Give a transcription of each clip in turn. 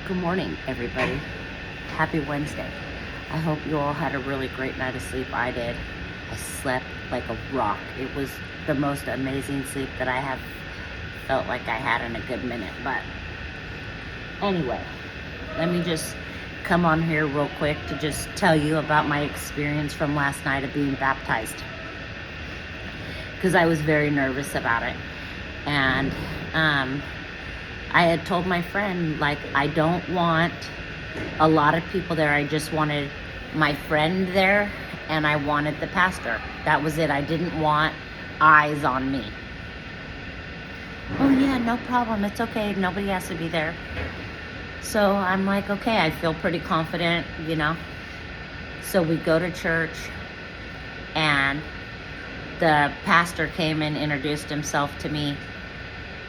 Good morning, everybody. Happy Wednesday. I hope you all had a really great night of sleep. I did. I slept like a rock. It was the most amazing sleep that I have felt like I had in a good minute. But anyway, let me just come on here real quick to just tell you about my experience from last night of being baptized, because I was very nervous about it. And I had told my friend, like, I don't want a lot of people there. I just wanted my friend there, and I wanted the pastor. That was it. I didn't want eyes on me. Oh yeah, no problem. It's okay. Nobody has to be there. So I'm like, okay, I feel pretty confident. So we go to church, and the pastor came and introduced himself to me.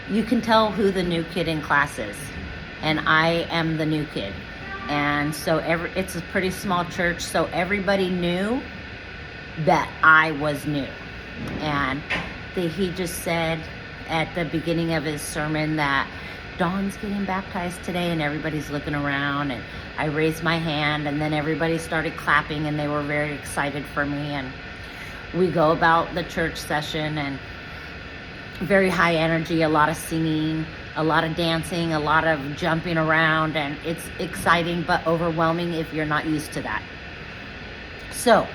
You can tell who the new kid in class is, and I am the new kid. And so it's a pretty small church, so everybody knew that I was new. And he just said at the beginning of his sermon that Dawn's getting baptized today, and everybody's looking around, and I raised my hand, and then everybody started clapping, and they were very excited for me. And we go about the church session, and very high energy, a lot of singing, a lot of dancing, a lot of jumping around, and it's exciting but overwhelming if you're not used to that. So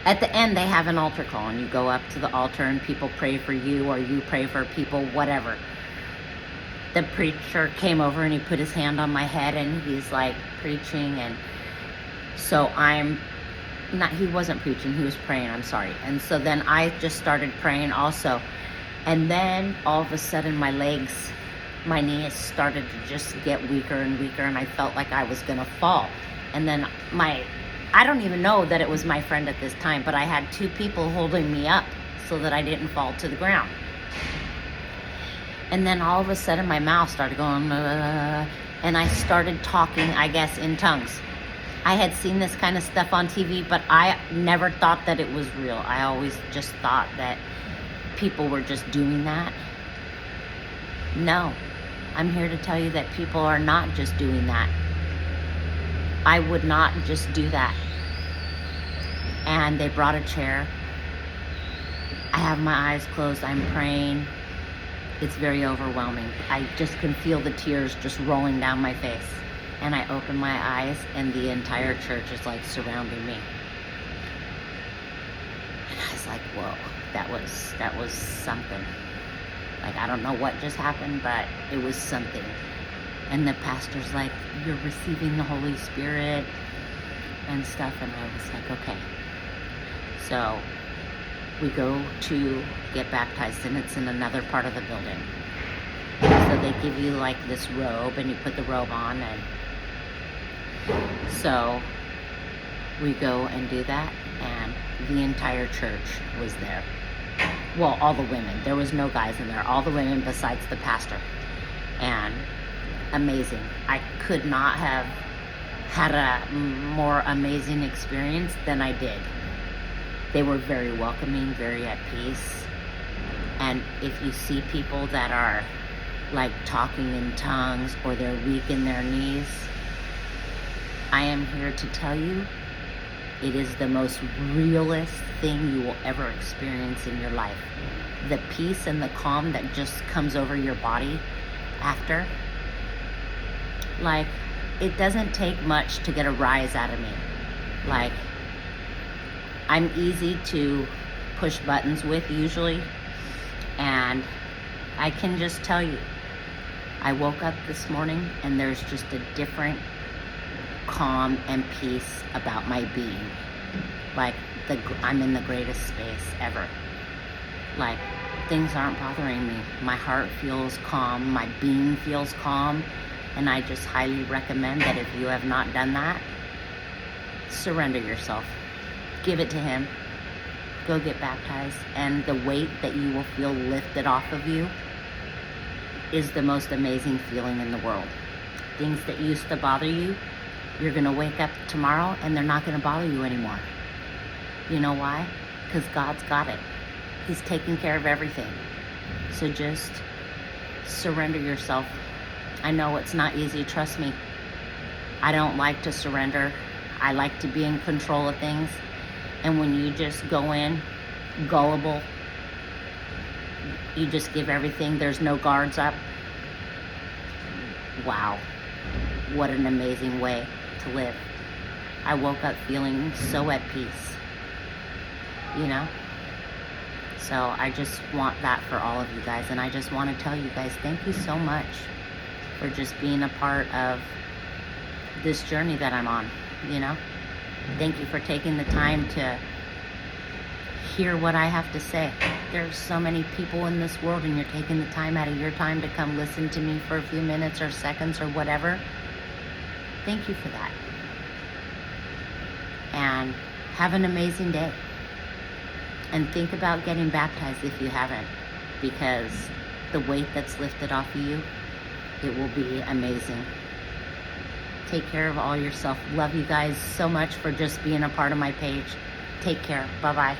at the end, they have an altar call, and you go up to the altar and people pray for you, or you pray for people, whatever. The preacher came over and he put his hand on my head, and he's like preaching, and so he wasn't preaching, he was praying, I'm sorry. And so then I just started praying also. And then all of a sudden my knees started to just get weaker and weaker, and I felt like I was gonna fall. And then I don't even know that it was my friend at this time, but I had two people holding me up so that I didn't fall to the ground. And then all of a sudden my mouth started going, and I started talking, I guess, in tongues. I had seen this kind of stuff on TV, but I never thought that it was real. I always just thought that people were just doing that. No, I'm here to tell you that people are not just doing that. I would not just do that. And they brought a chair. I have my eyes closed. I'm praying. It's very overwhelming. I just can feel the tears just rolling down my face. And I open my eyes, and the entire church is like surrounding me. And I was like, whoa, that was something. Like, I don't know what just happened, but it was something. And the pastor's like, you're receiving the Holy Spirit and stuff. And I was like, okay. So we go to get baptized, and it's in another part of the building. So they give you like this robe, and you put the robe on, and so we go and do that, and the entire church was there. Well, all the women. There was no guys in there. All the women besides the pastor. And amazing. I could not have had a more amazing experience than I did. They were very welcoming, very at peace. And if you see people that are like talking in tongues, or they're weak in their knees, I am here to tell you, it is the most realest thing you will ever experience in your life. The peace and the calm that just comes over your body after. Like, it doesn't take much to get a rise out of me. Like, I'm easy to push buttons with usually. And I can just tell you, I woke up this morning, and there's just a different calm and peace about my being. Like, I'm in the greatest space ever. Like, things aren't bothering me. My heart feels calm. My being feels calm. And I just highly recommend that if you have not done that, surrender yourself. Give it to Him. Go get baptized. And the weight that you will feel lifted off of you is the most amazing feeling in the world. Things that used to bother you, you're going to wake up tomorrow and they're not going to bother you anymore. You know why? Because God's got it. He's taking care of everything. So just surrender yourself I know it's not easy, trust me. I don't like to surrender. I like to be in control of things. And when you just go in gullible, you just give everything, there's no guards up. Wow, what an amazing way to live. I woke up feeling so at peace, you know? So I just want that for all of you guys. And I just want to tell you guys, thank you so much for just being a part of this journey that I'm on, you know? Thank you for taking the time to hear what I have to say. There's so many people in this world, and you're taking the time out of your time to come listen to me for a few minutes or seconds or whatever. Thank you for that. And have an amazing day. And think about getting baptized if you haven't, because the weight that's lifted off of you, it will be amazing. Take care of all yourself. Love you guys so much for just being a part of my page. Take care. Bye-bye.